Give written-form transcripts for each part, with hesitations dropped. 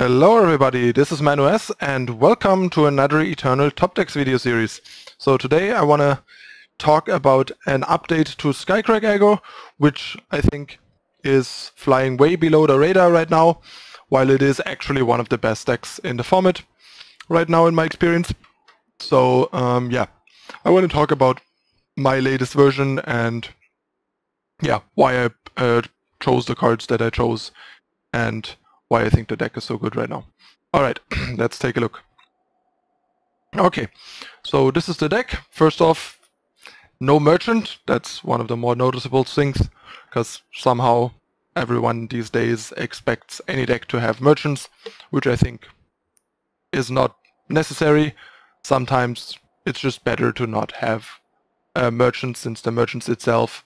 Hello everybody, this is ManOS and welcome to another Eternal Top Decks video series. So today I want to talk about an update to Skycrag aggro, which I think is flying way below the radar right now, while it is actually one of the best decks in the format right now in my experience. So yeah, I want to talk about my latest version and yeah, why I chose the cards that I chose and why I think the deck is so good right now. Alright, let's take a look. Okay, so this is the deck. First off, no merchant. That's one of the more noticeable things, because somehow everyone these days expects any deck to have merchants, which I think is not necessary. Sometimes it's just better to not have merchants, since the merchants themselves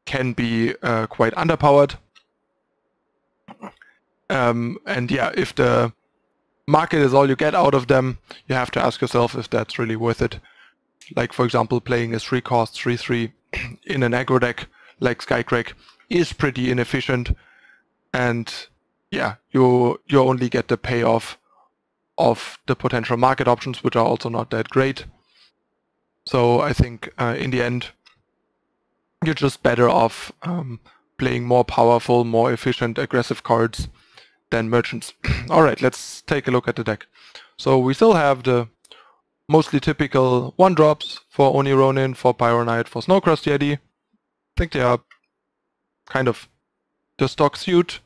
can be quite underpowered. And yeah, if the market is all you get out of them, you have to ask yourself if that's really worth it. Like, for example, playing a 3-cost 3/3 in an aggro deck like Skycrag is pretty inefficient, and yeah, you only get the payoff of the potential market options, which are also not that great. So I think in the end you're just better off playing more powerful, more efficient, aggressive cards than merchants. Alright, let's take a look at the deck. So we still have the mostly typical 1-drops for Oni Ronin, for Pyroknight, for Snowcrust Yeti. I think they are kind of the stock suit.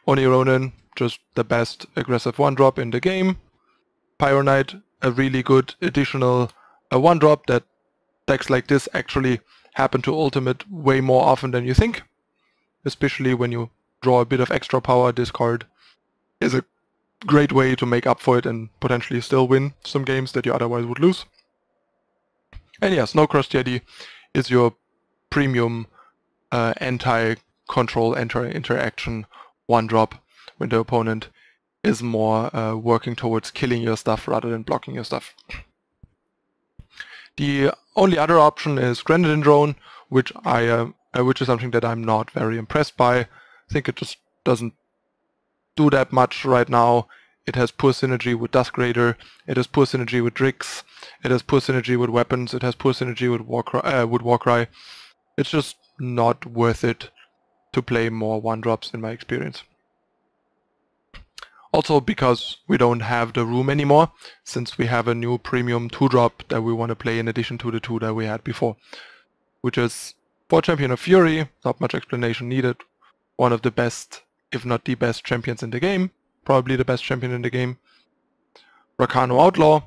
Oni Ronin, just the best aggressive 1-drop in the game. Pyroknight, a really good additional 1-drop that decks like this actually happen to ultimate way more often than you think. Especially when you draw a bit of extra power, this card is a great way to make up for it and potentially still win some games that you otherwise would lose. And yeah, Snowcrust Yeti is your premium anti-control, anti-interaction 1-drop when the opponent is more working towards killing your stuff rather than blocking your stuff. The only other option is Grenadine Drone, which is something that I'm not very impressed by. I think it just doesn't do that much right now. It has poor synergy with Dusk, it has poor synergy with Drix, it has poor synergy with weapons, it has poor synergy with Warcry. It's just not worth it to play more 1-drops in my experience. Also because we don't have the room anymore, since we have a new premium 2-drop that we want to play in addition to the 2 that we had before, which is for Champion of Fury, not much explanation needed. One of the best, if not the best champions in the game. Probably the best champion in the game. Rakano Outlaw.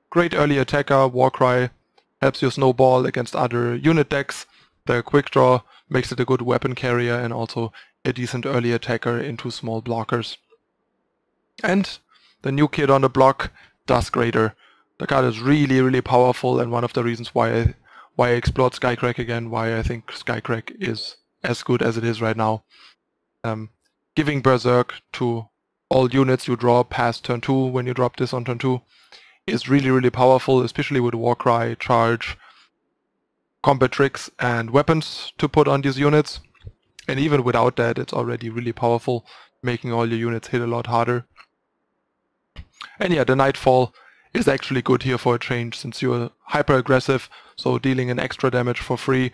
Great early attacker, Warcry. Helps you snowball against other unit decks. The quick draw makes it a good weapon carrier and also a decent early attacker into small blockers. And the new kid on the block, Dusk. The card is really, really powerful, and one of the reasons why I explored Skycrag again, why I think Skycrag is as good as it is right now. Giving Berserk to all units you draw past turn 2 when you drop this on turn 2 is really, really powerful, especially with Warcry, Charge, combat tricks and weapons to put on these units. And even without that, it's already really powerful, making all your units hit a lot harder. And yeah, the Nightfall is actually good here for a change, since you're hyper aggressive, so dealing an extra damage for free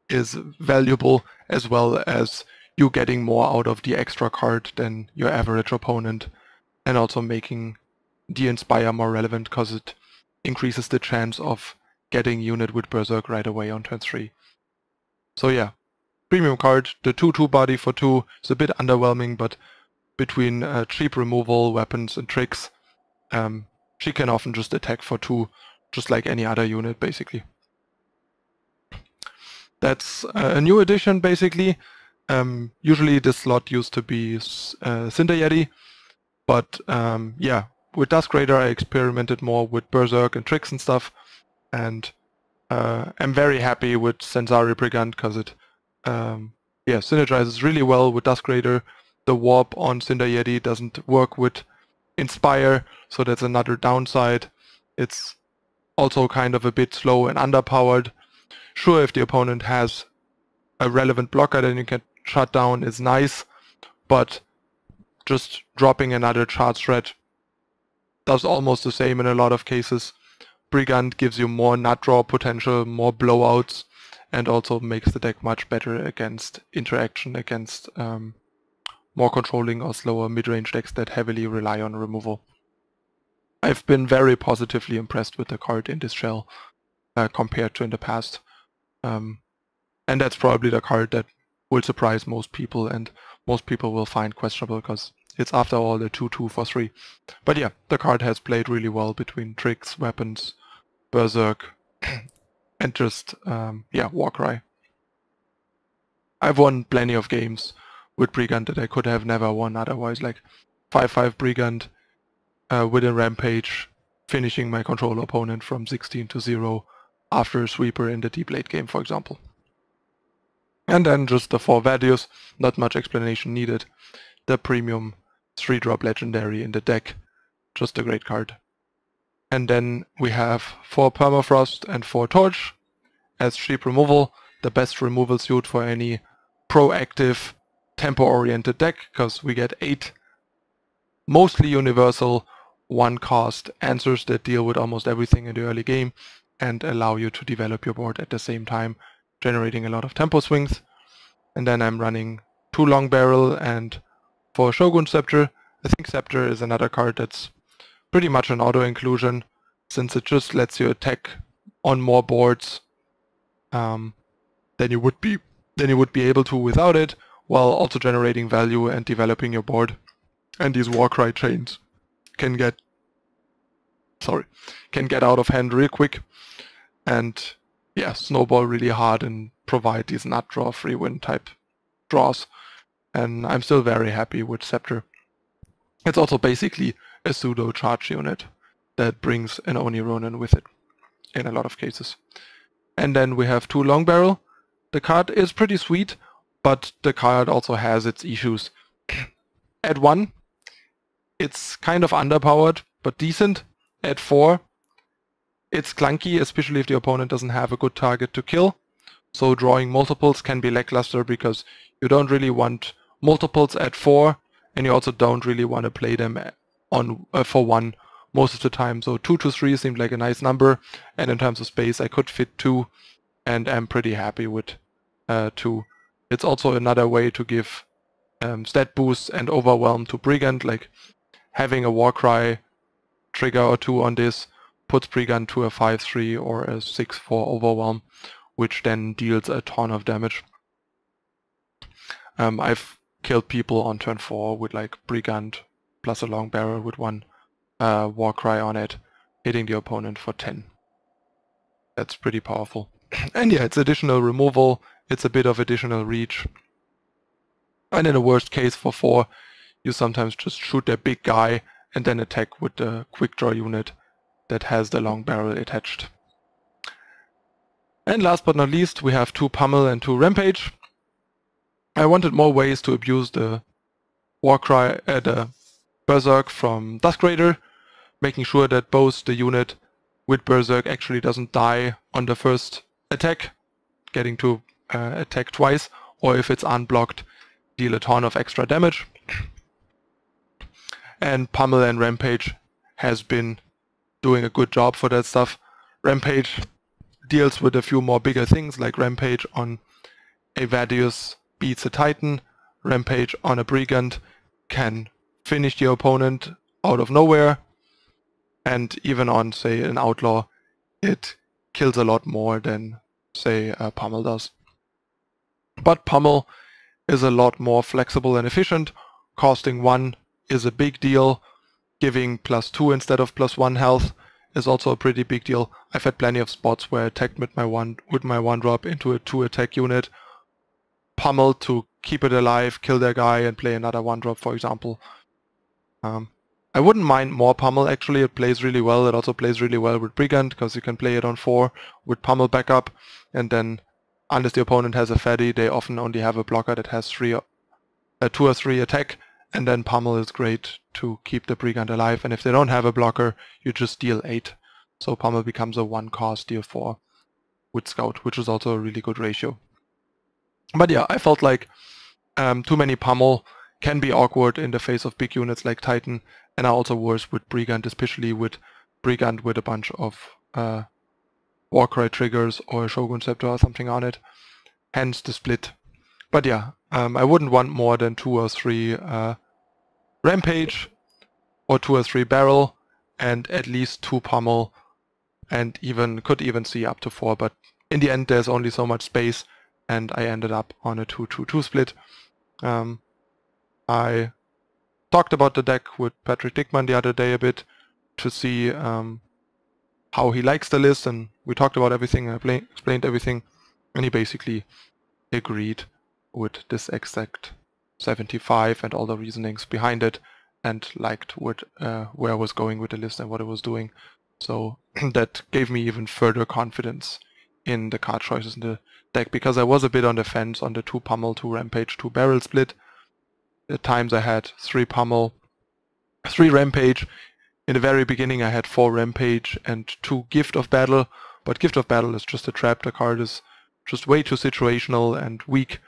is valuable, as well as you getting more out of the extra card than your average opponent, and also making the Inspire more relevant because it increases the chance of getting unit with Berserk right away on turn 3. So yeah, premium card. The 2/2 body for 2 is a bit underwhelming, but between cheap removal, weapons and tricks, she can often just attack for 2, just like any other unit, basically. That's a new addition, basically. Usually this slot used to be Cinder Yeti, but yeah, with Dusk I experimented more with Berserk and tricks and stuff, and I'm very happy with Censari Brigand because it yeah, synergizes really well with Dusk. The warp on Cinder Yeti doesn't work with Inspire, so that's another downside. It's also kind of a bit slow and underpowered. Sure, if the opponent has a relevant blocker that you can shut down is nice, but just dropping another charge threat does almost the same in a lot of cases. Brigand gives you more nut draw potential, more blowouts, and also makes the deck much better against interaction, against more controlling or slower mid-range decks that heavily rely on removal. I've been very positively impressed with the card in this shell compared to in the past. And that's probably the card that will surprise most people, and most people will find questionable because it's after all the 2/2 for 3. But yeah, the card has played really well between tricks, weapons, Berserk, and just, Warcry. I've won plenty of games with Brigand that I could have never won otherwise, like 5/5 Brigand with a Rampage, finishing my control opponent from 16 to 0 after a sweeper in the deep late game, for example. And then just the 4 Vadius, not much explanation needed. The premium 3-drop legendary in the deck, just a great card. And then we have 4 Permafrost and 4 Torch as cheap removal, the best removal suit for any proactive, tempo-oriented deck, because we get 8 mostly universal 1-cost answers that deal with almost everything in the early game and allow you to develop your board at the same time, generating a lot of tempo swings. And then I'm running 2 Longbarrel and 4 Shogun Scepter. I think Scepter is another card that's pretty much an auto-inclusion, since it just lets you attack on more boards than you would be able to without it, while also generating value and developing your board. And these Warcry chains can get out of hand real quick, and yeah, snowball really hard and provide these nut draw free win type draws. And I'm still very happy with Scepter. It's also basically a pseudo charge unit that brings an Oni Ronin with it in a lot of cases. And then we have 2 Longbarrel. The card is pretty sweet, but the card also has its issues. At 1, it's kind of underpowered, but decent. At 4, it's clunky, especially if the opponent doesn't have a good target to kill. So drawing multiples can be lackluster because you don't really want multiples at 4, and you also don't really want to play them on for 1 most of the time. So 2 to 3 seemed like a nice number, and in terms of space I could fit 2, and I'm pretty happy with 2. It's also another way to give stat boosts and overwhelm to Brigand, like having a Warcry trigger or 2 on this puts Brigand to a 5/3 or a 6/4 overwhelm, which then deals a ton of damage. I've killed people on turn 4 with like Brigand plus a Longbarrel with 1 Warcry on it, hitting the opponent for 10. That's pretty powerful. And yeah, it's additional removal, it's a bit of additional reach. And in the worst case for 4, you sometimes just shoot their big guy and then attack with the quick draw unit that has the Longbarrel attached. And last but not least, we have 2 Pummel and 2 Rampage. I wanted more ways to abuse the Warcry, the Berserk from Dusk, making sure that both the unit with Berserk actually doesn't die on the first attack, getting to attack twice, or if it's unblocked, deal a ton of extra damage. And Pummel and Rampage has been doing a good job for that stuff. Rampage deals with a few more bigger things, like Rampage on a Vadius beats a Titan. Rampage on a Brigand can finish the opponent out of nowhere. And even on, say, an Outlaw, it kills a lot more than, say, Pummel does. But Pummel is a lot more flexible and efficient. Costing 1 is a big deal. Giving +2 instead of +1 health is also a pretty big deal. I've had plenty of spots where I attacked with my 1 drop into a 2 attack unit, Pummel to keep it alive, kill their guy, and play another 1 drop, for example. I wouldn't mind more Pummel, actually. It plays really well. It also plays really well with Brigand, because you can play it on 4 with Pummel backup, and then unless the opponent has a fatty, they often only have a blocker that has 2 or 3 attack, and then Pummel is great to keep the Brigand alive. And if they don't have a blocker, you just deal 8. So Pummel becomes a 1-cost deal 4 with Scout, which is also a really good ratio. But yeah, I felt like too many Pummel can be awkward in the face of big units like Titan, and are also worse with Brigand, especially with Brigand with a bunch of Warcry triggers or a Shogun Scepter or something on it. Hence the split. But yeah, I wouldn't want more than 2 or 3 Rampage or 2 or 3 Barrel and at least 2 Pummel, and could even see up to 4, but in the end there's only so much space, and I ended up on a 2-2-2 split. I talked about the deck with Patrick Dickman the other day a bit to see how he likes the list, and we talked about everything, I explained everything, and he basically agreed with this exact 75 and all the reasonings behind it, and liked where I was going with the list and what I was doing. So that gave me even further confidence in the card choices in the deck, because I was a bit on the fence on the 2 Pummel, 2 Rampage, 2 Barrel split. At times I had 3 Pummel, 3 Rampage. In the very beginning I had 4 Rampage and 2 Gift of Battle, but Gift of Battle is just a trap. The card is just way too situational and weak,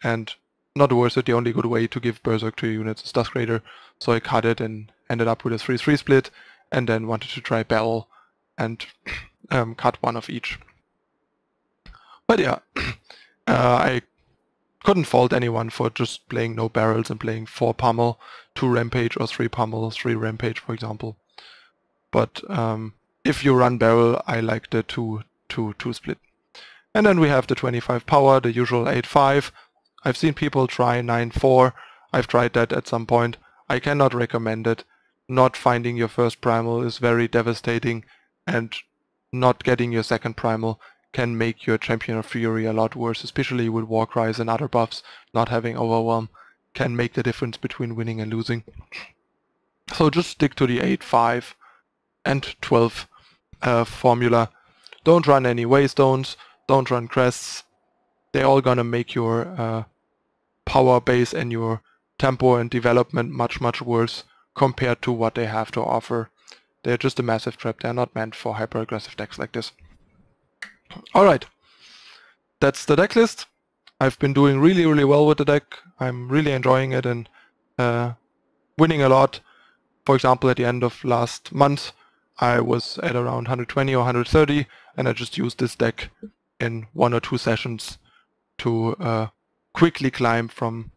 and not worth it. The only good way to give Berserk to your units is Dusk Raider, so I cut it and ended up with a 3-3 split, and then wanted to try Barrel and cut one of each. But yeah, I couldn't fault anyone for just playing no barrels and playing 4 Pummel, 2 Rampage, or 3 Pummel, 3 Rampage, for example. But if you run barrel, I like the 2-2-2 split. And then we have the 25 power, the usual 8-5. I've seen people try 9-4. I've tried that at some point. I cannot recommend it. Not finding your first Primal is very devastating, and not getting your second Primal can make your Champion of Fury a lot worse, especially with Warcries and other buffs. Not having Overwhelm can make the difference between winning and losing. So just stick to the 8-5 and 12 formula. Don't run any Waystones, don't run Crests. They're all gonna make your power base and your tempo and development much worse compared to what they have to offer. They're just a massive trap. They're not meant for hyper aggressive decks like this. Alright, that's the deck list. I've been doing really well with the deck. I'm really enjoying it and winning a lot. For example, at the end of last month I was at around 120 or 130, and I just used this deck in 1 or 2 sessions to quickly climb from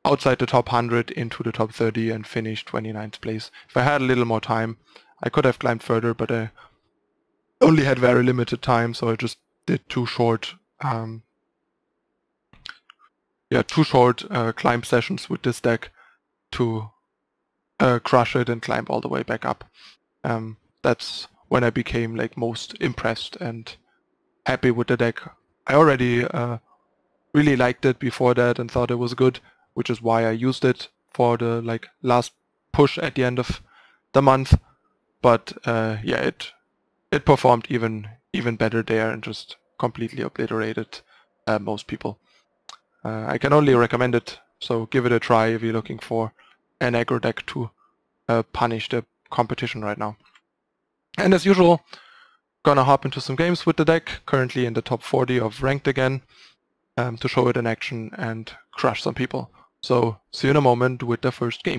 outside the top 100 into the top 30 and finish 29th place. If I had a little more time, I could have climbed further, but I only had very limited time, so I just did 2 short climb sessions with this deck to crush it and climb all the way back up. That's when I became like most impressed and happy with the deck. I already really liked it before that and thought it was good, which is why I used it for the last push at the end of the month. But yeah, it performed even better there and just completely obliterated most people. I can only recommend it, so give it a try if you're looking for an aggro deck to punish the competition right now. And as usual, gonna hop into some games with the deck, currently in the top 40 of ranked again, to show it in action and crush some people. So see you in a moment with the first game.